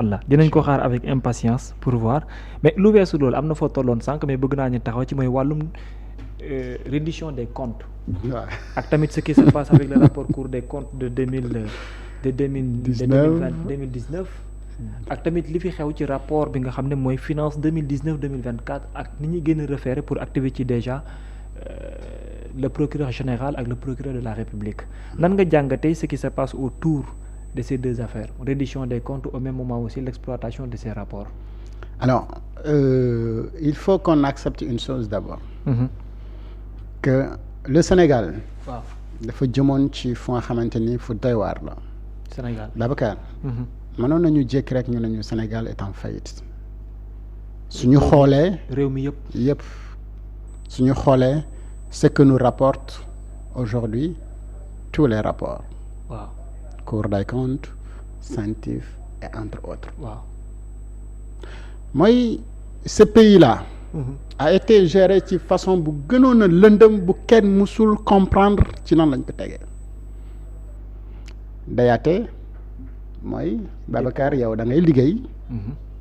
allah dinañ ko xaar avec impatience pour voir mais lu weesu loolu am na foo tolloon sànq mais bëgg naa ñu taxaw ci mooy wàllum reddition des comptes. waaw ak tamit ce qui se passe avec le rapport Cour des comptes de 2019 ak tamit li fi xew ci rapport bi nga xam ne mooy finance 2019-2024 ak ni ñuy gën a référé pour activer ci déjà le procureur général ak le procureur de la République nan nga jàngatee ce qui se passe autour de ces deux affaires reddition des comptes au même moment aussi l'exploitation de ces rapports. Alors il faut qu'on accepte une chose d'abord. Que le Sénégal. waaw dafa jëmoon ci fu nga xamante ni fu doy waar la. Sénégal Babacar. mënoon nañu jékki rek ñu ne ñu Sénégal est en faillite. suñu xoolee. réew mi yëpp suñu xoolee ce que nous rapportent aujourd'hui tous les rapports. waaw Cour des comptes, CENTIF et entre autres. waaw mooy ce pays-là. a été géré ci façon bu gënoon a lëndëm bu kenn musul comprendre ci nan lañ ko tegee. dayaate mooy Babacar yow da ngay liggéey.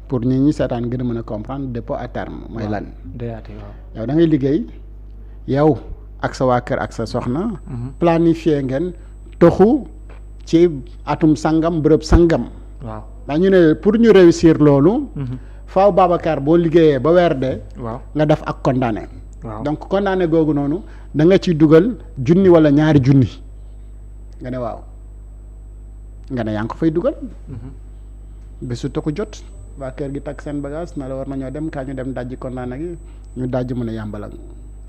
pour nit ñi seetaan gën a mën a comprendre dépôt à terme mooy lan. dayaate waaw yow da ngay liggéey yow ak sa waa kër ak sa soxna. planifier ngeen toxu ci atum sangam bërëb sangam. waaw ndax ñu ne pour ñu réussir loolu. faaw Babacar boo liggéeyee ba weer dee. waaw nga def ak condamné. waaw donc condamné googu noonu da nga ciy dugal junni wala ñaari junni nga ne waaw nga ne yaa ngi ko fay dugal. bésu toxu jot waa kër gi takk seen bagage na la war nañoo dem kaa ñu dem dajji condamné gi ñu dajji mën a yàmbalang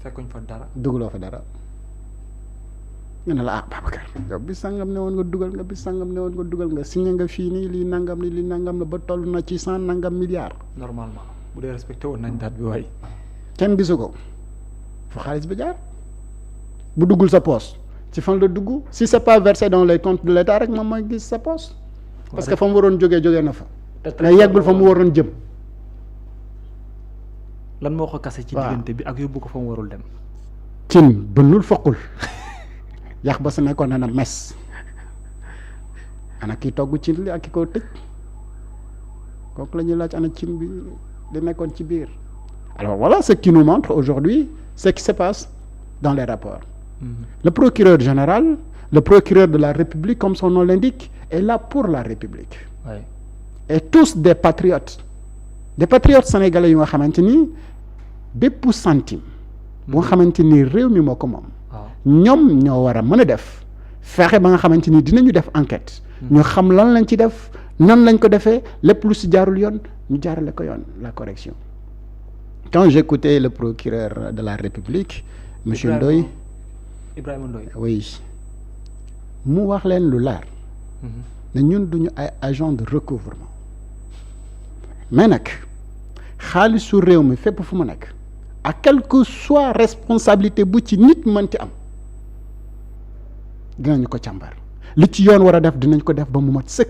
fekkuñ fa dara dugaloo fa dara nga ne la ah Babacar yow bis sangam ne woon nga dugal nga bis sangam ne woon nga dugal nga signé nga fii nii lii nangam lii nangam la ba toll na ci 100 nangam milliards. normalement bu dee respecté woon nañ date bi waay. kenn gisu ko fu xaalis bi jaar bu duggul sa poche ci fan la dugg si c'est pas versé dans les comptes de l'État rek moom mooy gis sa poche. parce que fa mu waroon jógee na fa. mais yeggul fa mu waroon jëm. lan moo ko kase ci diggante bi ak yóbbu ko fa mu warul dem. cin bënnul foqul yax ba sa nekkoon na mes ana kii togg cin li ak ki ko tëj kooku la ñuy laaj ana cin bi di nekkoon ci biir. alors voilà ce qui nous montre aujourd'hui ce qui se passe dans les rapports. Le procureur général, le procureur de la République, comme son nom l'indique, est là pour la République. Ouais. Et tous des patriotes sénégalais yu nga xamante ni bépp centime bu nga xamante ni réew mi moo ko moom. ñoom ñoo war a mën a def fexe ba nga xamante ni dinañu def enquête. ñu xam lan lañ ci def nan lañ ko defee lépp lu si jaarul yoon ñu jaarale ko yoon la correction. Quand j'écoutais le procureur de la République, monsieur Ndoye. Ibrahima Ndoye. Oui mu wax leen lu leer. ne ñun duñu ay agent de recouvrement. mais nag xaalisu réew mi fépp fu mu nekk. à quelque soit responsabilité bu ci nit mënti am. dinañ ko càmbar li ci yoon war a def dinañ ko def ba mu mat sëkk.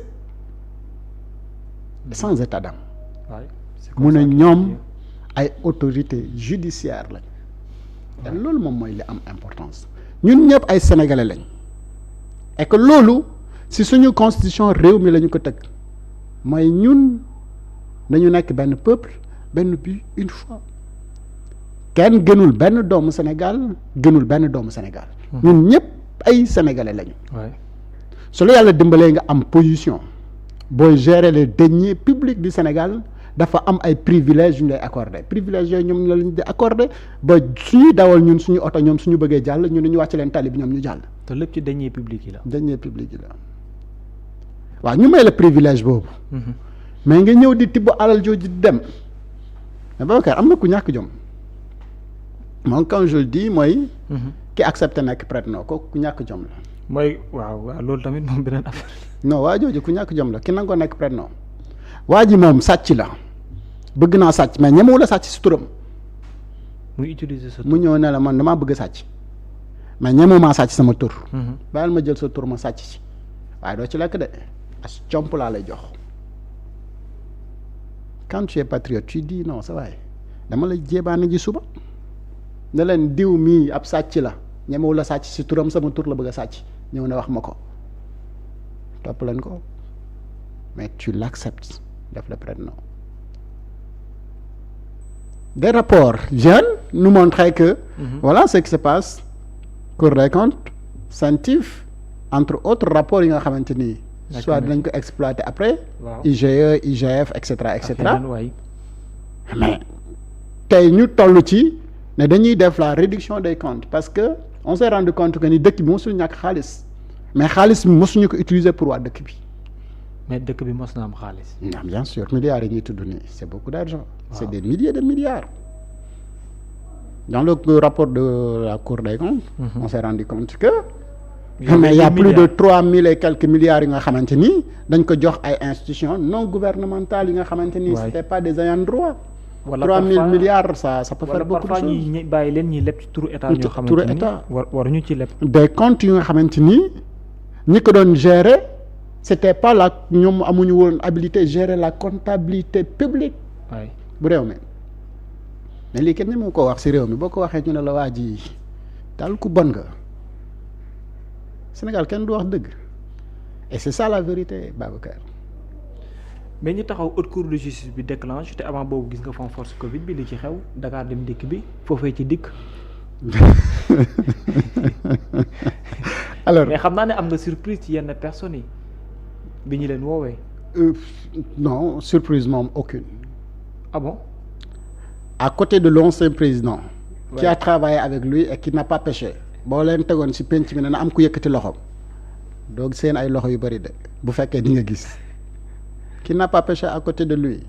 sans état d'âme. mu ne ñoom ay autorité judiciaire lañ. te loolu moom mooy li am importance. ñun ñëpp ay sénégalais lañ. et que loolu si suñu constitution réew mi la ñu ko tëgg. mooy ñun nañu nekk benn peuple benn but une foi. kenn gënul benn doomu Sénégal gënul benn doomu Sénégal. ñun ñëpp ay sénégalais lañu. su la yàlla dimbalee nga am position. booy gérer les deniers publics du Sénégal dafa am ay privilèges yu ñu lay accordé privilèges yooyu ñoom la ñu di accordé ba suñuy dawal ñun suñu oto ñoom suñu bëggee jàll ñun ñu wàcc leen tali bi ñoom ñu jàll. te lépp ci deniers publics yi la. deniers publics yi la waaw ñu may la privilège boobu. mais nga ñëw di tibb alal jooju di dem. mais Babacar am na ku ñàkk jom moom quand je le dis mooy. ki accepté nekk prête-nom ko ku ñàkk jom la. mooy waaw loolu tamit moom beneen affaire. non waa jooju ku ñàkk jom la ki nangoo nekk prête-nom waa ji moom sàcc la bëgg naa sàcc mais ñemewu la sàcc si turam. muy utiliser sa tur mu ñëw ne la man damaa bëgg sàcc mais ñemewumaa sàcc sama tur. bàyyil ma jël sa tur ma sàcc ci waaye doo ci lekk de as comp laa lay jox. quand tu es patriote tu dis non sa waay dama la jébaane ji suba ne leen diw mii ab sàcc la ñemewu la sàcc si turam sama tur la bëgg a sàcc ñëw ne wax ma ko topp leen ko mais tu l'acceptes def le prête-nom. Des rapports jeunes nous montraient que voilà ce qui se passe. Cour des comptes, CENTIF, entre autres rapports yi nga xamante ni soit dinañ ko exploiter après IGE IGF et cetera mais tey ñu toll ci ne dañuy def la réduction des comptes parce que on s'est rendu compte que ni dëkk bi mosul ñàkk xaalis mais xaalis bi mosuñu ko utiliser pour waa dëkk bi. mais dëkk bi mos na am xaalis. bien sûr milliards yi ñuy tudd nii c'est beaucoup d'argent. C'est des milliers de milliards. Dans le rapport de la Cour des comptes, on s'est rendu compte que mais il y a plus de 3000 et quelques milliards yi nga xamante ni dañ ko jox ay institutions non gouvernementales yi nga xamante ni c'était pas des ayants droit. 3000 milliards ça peut faire beaucoup de choses. ñi bàyyi leen ñi leb ci turu état ñoo xamante ni waruñu ci leb. des comptes yi nga xamante ni ñi ko doon gérer c'était pas la ñoom amuñu woon habilité gérer la comptabilité publique. bu réew mi mais lii kenn moo ko wax ci réew mi boo ko waxee ñu ne la waa ji daal ku bon nga Sénégal kenn du wax dëgg et c'est ça la vérité Babacar. mais ñu taxaw haute cour de justice bi déclenche te avant boobu gis nga fond force Covid bi li ci xew Dakar Dem Dikk bi foofee ci dikk. alors mais xam naa ne am nga surprise ci yenn personnes yi bi ñu leen woowee. non surprise moom aucune. Ah bon? À côté de l'ancien président qui a travaillé avec lui et qui n'a pas péché boo leen tegoon ci penc mi ne na am ku yëkkati loxoom donc seen ay loxo yu bari de bu fekkee di nga gis qui n'a pas péché à côté de lui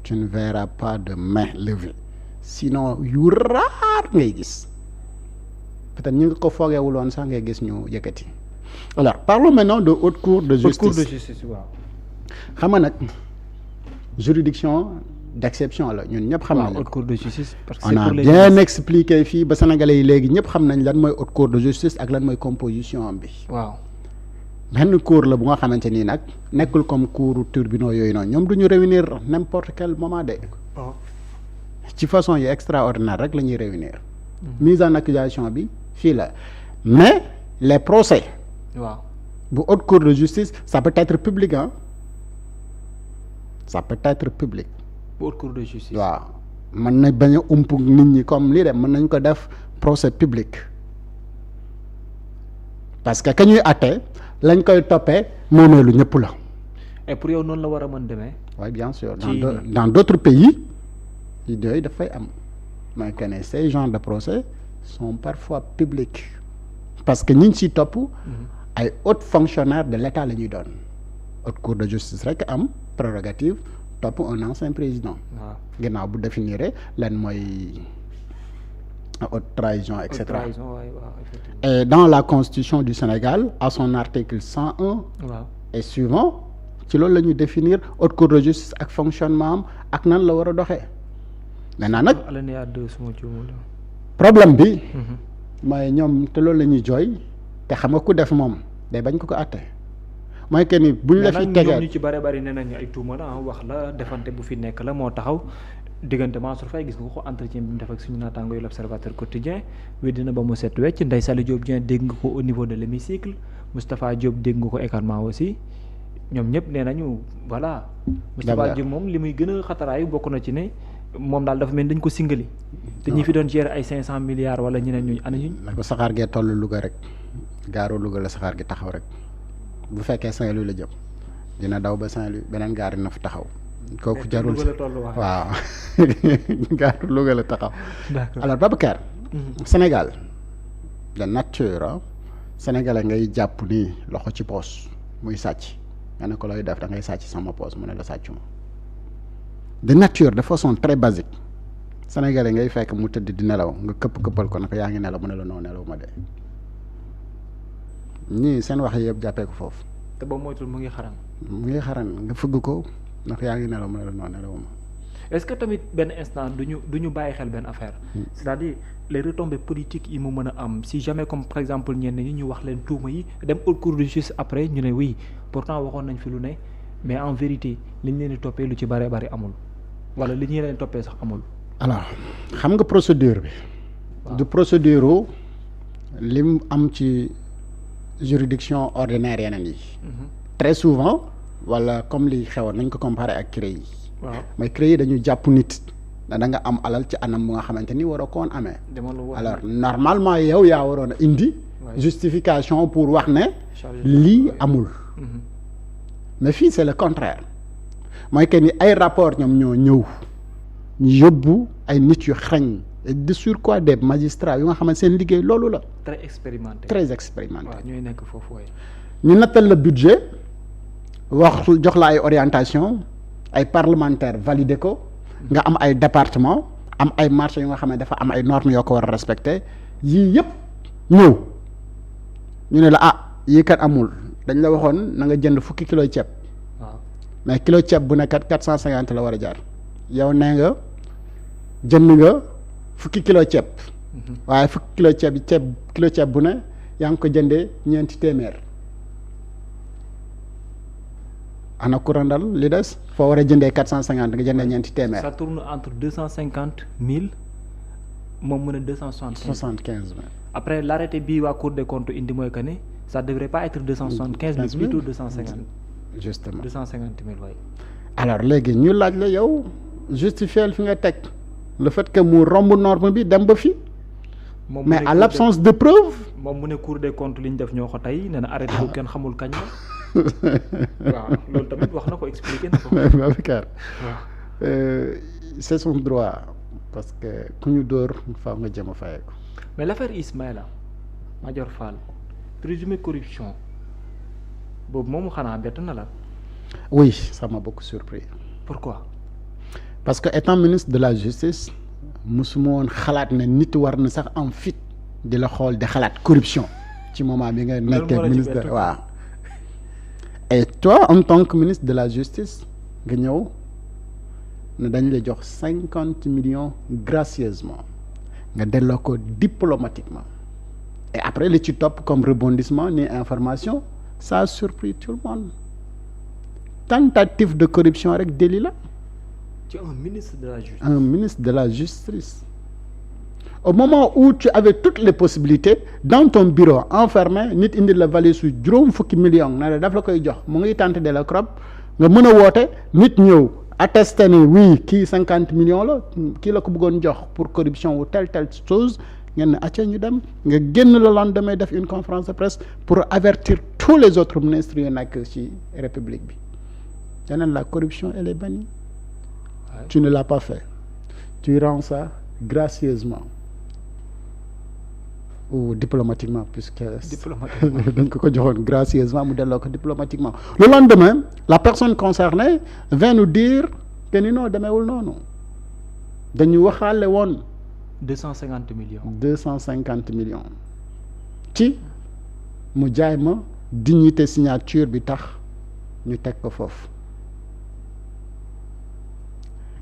tu ne verras pas de main levée sinon yu raar ngay gis peut-être ñu ngi ko foogeewul woon sax ngay gis ñu yëkkati. Alors parlons maintenant de haute cour de justice. Haute cour de justice waaw. xam nga nag juridiction d'exception la ñun ñëpp xam nañu haute cour de justice. parce que on a bien expliqué fii ba sénégalais yi léegi ñëpp xam nañ lan mooy haute cour de justice ak lan mooy composition bi. waaw benn cour la bu nga xamante nii nag nekkul comme couru tribunaux yooyu noonu ñoom du ñu réunir n'importe quel moment de. ci façon yi extraordinaire rek la ñuy réunir. mise en accusation bi fii la mais les procès. waaw bu haute cour de justice ça peut être public ah. ça peut être public. haute cour de justice. waaw mën na bañ a ump nit ñi comme lii de mën nañ ko def procès public parce que ka ñuy àtte lañ koy toppee moomeelu ñëpp la. et pour yow noonu la war a mën demee. oui bien sûr dans d'autres pays yooyu dafay am mooy que ne ces genres de procès sont parfois publics parce que ñi ñu siy topp ay hauts fonctionnaires de l'État la ñuy doon haute cour de justice rek am prérogative topp un ancien président. waaw ginnaaw bu définir lan mooy haute trahison et cetera. Et dans la constitution du Sénégal à son article 101. waaw et suivant ci loolu la ñuy définir haute cour de justice ak fonctionnement am ak nan la war a doxee. maintenant nag alinéa 2 suma juumul. problème bi. mooy ñoom te loolu la ñuy jooy te xam nga ku def moom day bañ ko àtte. mooy que ni buñ la fi tegee ñu ci bari nee nañu ay tuuma la wax la defante bu fi nekk la moo taxaw diggante Mansour Faye gis nga ko entretien bi mu def ak suñu naataango yu l'Observateur quotidien weddi na ba mu set wecc Ndeye Saly Diop Dieng dégg nga ko au niveau de l'hémicycle Moustapha Diop dégg nga ko également aussi ñoom ñëpp nee nañu voilà. Moustapha Diop moom li muy gën a xataraayu bokk na ci ne moom daal dafa mel dañ ko singali. te ñi fi doon gérer ay 500 milliards wala ñeneen ñu ana ñu. na ko saxaar gee toll Louga rek gaaru Louga la saxaar gi taxaw rek. bu fekkee Saint-Louis la jëm dina daw ba Saint-Louis beneen gaar dina fa taxaw. kooku jarul waaw gaaru Louga la taxaw. alors Babacar. Sénégal de nature sénégalais ngay jàpp nii loxo ci poos muy sàcc nga ne ko looy def da ngay sàcc sama poos mu ne la sàccuma de nature de façon très basique sénégalais ngay fekk mu tëdd di nelaw nga këppal ko ne ko yaa ngi nelaw mu ne la noo nelaw ma de. ñii seen wax yëpp jàppee ko foofu. te ba moytul mu ngi xaran. mu ngi xaran nga fëgg ko ndax yaa ngi nelaw mu ne la noonu nelawuma. est-ce que tamit benn instant du ñu bàyyi xel benn affaire. c'est-à-dire les retombées politiques yi mu mën a am si jamais comme par exemple ñenn ñi ñu wax leen tuuma yi dem haute cour de justice après ñu ne oui pourtant waxoon nañ fi lu ne mais en vérité liñ leen di toppee lu ci bari amul wala li ñu leen toppee sax amul. alors xam nga procédure bi. du procédure lim am ci. juridiction ordinaire yeneen yi. très souvent wala comme li xewoon nañ ko comparer ak CREI yi. waaw mooy CREI yi dañu jàpp nit da nga am alal ci anam bu nga xamante ni waroo koon amee. alors normalement yow yaa waroon a indi. justification pour wax ne. lii amul. mais fii c'est le contraire mooy que ni ay rapport ñoom ñoo ñëw ñu yóbbu ay nit yu xarañ de surcroît des magistrats yu nga xamante seen liggéey loolu la. très expérimenté. waaw ñooy nekk foofu ñu nattal la budget wax jox la ay orientation ay parlementaires valider ko nga am ay département am ay marché yu nga xam ne dafa am ay normes yoo ko war a respecter yii yëpp ñëw ñu ne la yii kat amul dañ la waxoon na nga jënd fukki kilo ceeb. waaw mais kilo ceeb bu ne kat 450 la war a jaar yow nee nga jënd nga fukki kilo ceeb. waaye fukki kilo ceeb bu ne yaa ngi ko jëndee ñeenti téeméer. ana kurandal li des foo war a jëndee 450 nga jëndee ñeenti téeméer. ça tourne entre 250 000 moom mu ne 275 000. après l'arrêté bii waa Cour des comptes indi mooy que ne ça devrait pas être 275 mais plutôt 250. justement 250 000 waay. alors léegi ñu laaj la yow justifier fi nga teg le fait que mu romb norme bi dem ba fi. mais à l'absence de preuve. moom mu ne Cour des comptes li ñu def ñoo ko tey nee na arrêté bu kenn xamul kañ la. waaw loolu tamit wax na ko expliqué na ko. Babacar c'est son droit parce que ku ñu dóor faaw nga jëm a fayeeku. mais l'affaire Ismaïla Madior Fall présumé corruption boobu moomu xanaa bett na la. oui ça m'a beaucoup surpris. pourquoi. parce que étant ministre de la justice musuma woon xalaat ne nit war na sax am fit di la xool di xalaat corruption ci moment bi nga nekkee ministre de waaw. et toi en tant que ministre de la justice nga ñëw ne dañ la jox 50 millions gracieusement nga delloo ko diplomatiquement et après li ci topp comme rebondissement ni information ça a surpris tout le monde tentative de corruption rek délit la. tu es un ministre de la justice. un ministre de la justice au moment où tu avais toutes les possibilités dans ton bureau enfermé nit indi la valise su juróom fukki millions na la daf la koy jox mu ngi tenter de la CROP nga mën a woote nit ñëw attesté ni oui kii 50 millions la kii la ko bëggoon jox pour corruption ou telle chose ngeen ne acca ñu dem nga génn le lendemain def une conférence de presse pour avertir tous les autres ministres yu nekk ci république bi yeneen la corruption elle est bannie. Tu ne l'as pas fait. Tu rends ça gracieusement ou diplomatiquement puisque dañ ko joxoon gracieusement mu delloo ko diplomatiquement. Le lendemain la personne concernée vient nous dire que ni non demeewul noonu dañu waxaale woon 250 millions. 250 millions ci mu jaay ma dignité signature bi tax ñu teg ko foofu.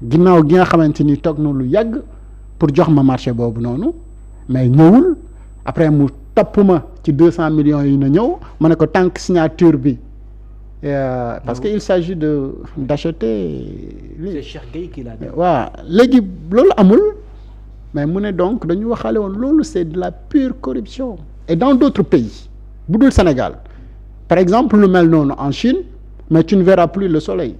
ginnaaw gi nga xamante ni toog na lu yàgg pour jox ma marché boobu noonu mais ñëwul après mu topp ma ci 200 millions yi na ñëw ma ne ko tànk signature bi parce que il s'agit d'acheter c'est Cheikh Gueye qui l'a dit. waaw léegi loolu amul mais mu ne donc dañu waxaale woon loolu c'est de la pure corruption et dans d'autres pays bu dul Sénégal par exemple lu mel noonu en Chine mais tu ne verras plus le soleil.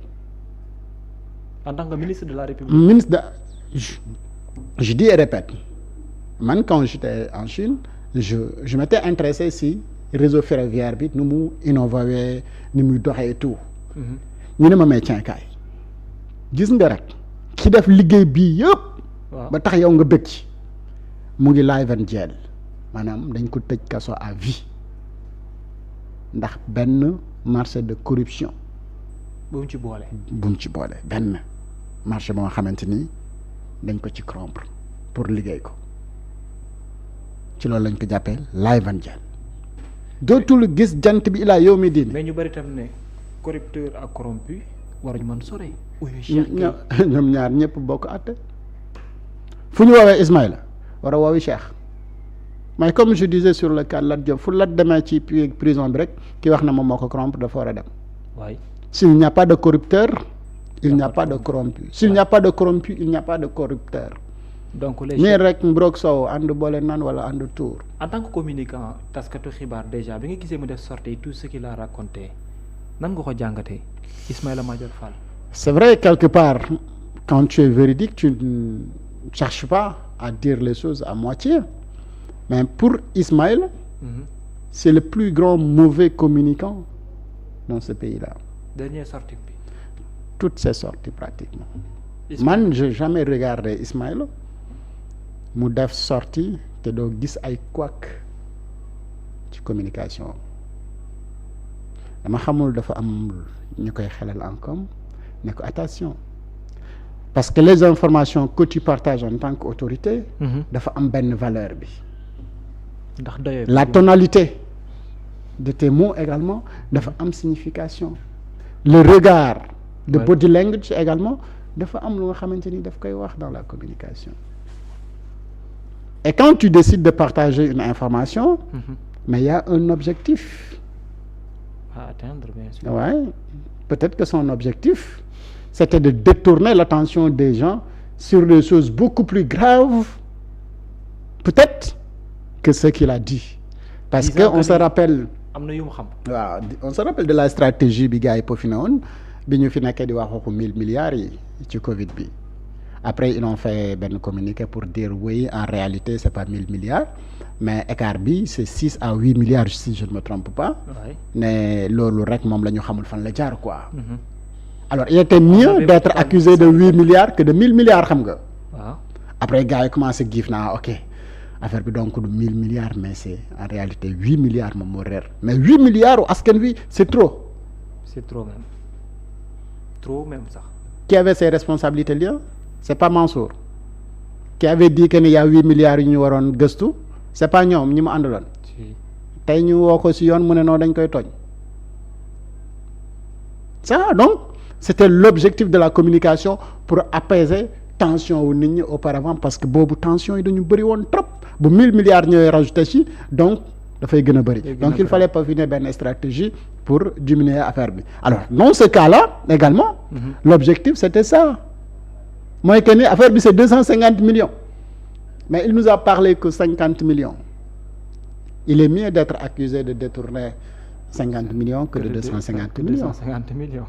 En tant que ministre de la République. Ministre de je dis et répète man quand j'étais en Chine je m'étais intéressé si réseau ferroviaire bi nu mu innové ni muy doxee et tout. ñu ne ma may caakaay gis nga rek ki def liggéey bii yëpp. ba tax yow nga bëgg ci mu ngi live and jail maanaam dañ ko tëj kaso à vie ndax benn marché de corruption. bu mu ci boole benn marché ba nga xamante ni dañ ko ci corrompre pour liggéey ko ci loolu lañ ko jàppee live and jail dootul gis jant bi ilaa yow mi diin. mais ñu bari tam ne corrupteur ak corrompu waruñu mën sore. ñoom ñaar ñëpp bokk àtte fu ñu woowee Ismaïla war a woowi Cheikh mais comme je disais sur le cas Lat Diop fu Lat demee ci prison bi rek ki wax na moom moo ko corrompre dafa war a dem. waay s'il n'y a pas de corrupteur il n'y a pas de corrompu s'il n'y a pas de corrompu il n'y a pas de corrupteur. donc nii rek Mbrok Sow ànd boole naan wala ànd tuur. en tant que communicant taskatu xibaar déjà bi nga gisee mu def sortie tout ce qu'il a raconté nan nga ko jàngatee Ismaïla Madior Fall. c'est vrai quelque part quand tu es véridique tu ne cherches pas à dire les choses à moitié mais pour Ismaïla c'est le plus grand mauvais communicant dans ce pays-là. Dernière sortie bi. Toutes ces sorties pratiquement. Man j'ai jamais regardé Ismaïla mu def sortie te doo gis ay couac ci communication dama xamul dafa am ñu koy xelal encore ne ko attention parce que les informations que tu partages en tant qu'autorité dafa am benn valeur bi. ndax doyoo la tonalité de tes mots également dafa am signification. Le regard de body language également dafa am lu nga xamante ni daf koy wax dans la communication. Et quand tu décides de partager une information mais il y a un objectif à atteindre bien sûr. Ouais, peut-être que son objectif c'était de détourner l'attention des gens sur des choses beaucoup plus graves peut-être que ce qu'il a dit parce que on se rappelle am na yu mu xam. waaw on se rappelle de la stratégie bi gars yi peaufiné woon bi ñu fi nekkee di wax waxu 1000 milliards yi ci Covid bi après ils ont fait benn communiqué pour dire oui en réalité c'est pas 1000 milliards mais écart bi c'est 6 à 8 milliards si je ne me trompe pas. ne loolu rek moom la ñu xamul fan la jaar quoi. alors il était mieux d'être accusé de 8 milliards que de 1000 milliards xam nga. waaw après gars yi commencé giif naa ok. affaire bi donc du 1000 milliards mais c'est en réalité 8 milliards moom moo reer mais 8 milliards u askan wi c'est trop. c'est trop même trop même sax. qui avait ses responsabilités là c'est pas Mansour qui avait dit que ni y a 8 milliards yu ñu waroon gëstu c'est pas ñoom ñi mu àndaloon. tey ñu woo ko ci yoon mu ne noo dañ koy tooñ. ça donc c'était l'objectif de la communication pour apaiser tension wu nit ñi auparavant parce que boobu tension yi dañu bëri woon trop bu 1000 milliards ñooy rajouté ci donc dafay gën a bëri donc il fallait peaufiner benn stratégie pour diminuer affaire bi alors dans ce cas-là également l'objectif c'était ça mooy que ni affaire bi c'est 250 millions mais il nous a parlé que 50 millions il est mieux d'être accusé de détourner 50 millions que de 250 millions.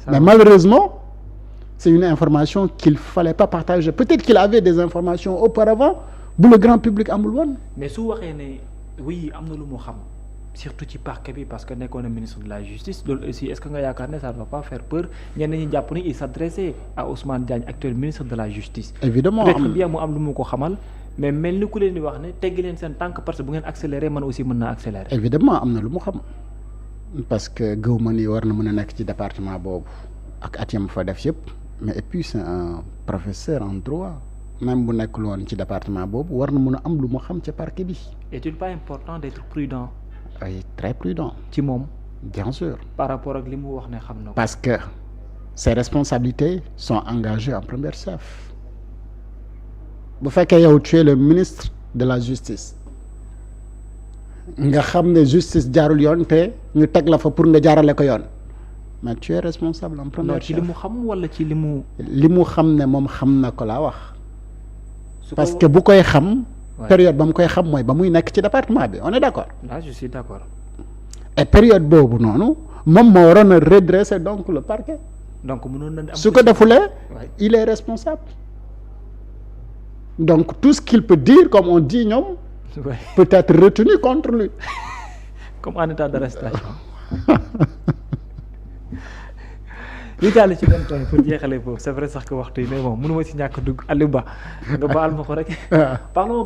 Mais malheureusement c'est une information qu'il fallait pas partager peut-être qu'il avait des informations auparavant bu le grand public amul woon. mais su waxee ne oui am na lu mu xam surtout ci parquet bi parce que nekkoon na ministre de la justice loolu aussi est-ce que nga yaakaar ne ça ne va pas faire peur ñenn ñi jàpp ni il s'adressait à Ousmane Diagne actuel ministre de la justice. évidemment peut-être bien mu am lu mu ko xamal mais mel ni ku leen di wax ne teggi leen seen tànk parce que bu ngeen accélérer man aussi mën naa accélérer. évidemment am na lu mu xam parce que gëw ma ni war na mën a nekk ci département boobu ak at yam fa def yëpp. mais et puis c'est un professeur en droit même bu nekkul woon ci département boobu war na mën a am lu mu xam ca parquet bi. est-il pas important d'être prudent. oui très prudent. ci moom. bien sûr. par rapport ak li mu wax ne xam na ko. parce que ses responsabilités sont engagées en première chef bu fekkee yow tu es le ministre de la justice nga xam ne justice jaarul yoon te ñu teg la fa pour nga jaarale ko yoon. mais tu es responsable en première chef. ci li mu xam wala ci li mu. li mu xam ne moom xam na ko laa wax. parce que bu koy xam. période ba mu koy xam mooy ba muy nekk ci département bi on est d'accord. là je suis d'accord. et période boobu noonu moom moo waroon a redresser donc le parquet. donc mënoon na am su ko defulee. il est responsable. donc tout ce qu'il peut dire comme on dit ñoom. peut être retenu contre lui. comme en état d'arrestation. li taal ci benn point pour jeexalee foofu c'est vrai sax que waxtu yi mais bon mënuma ci ñàkk dugg Aliou Ba nga baal ma ko rek. parlons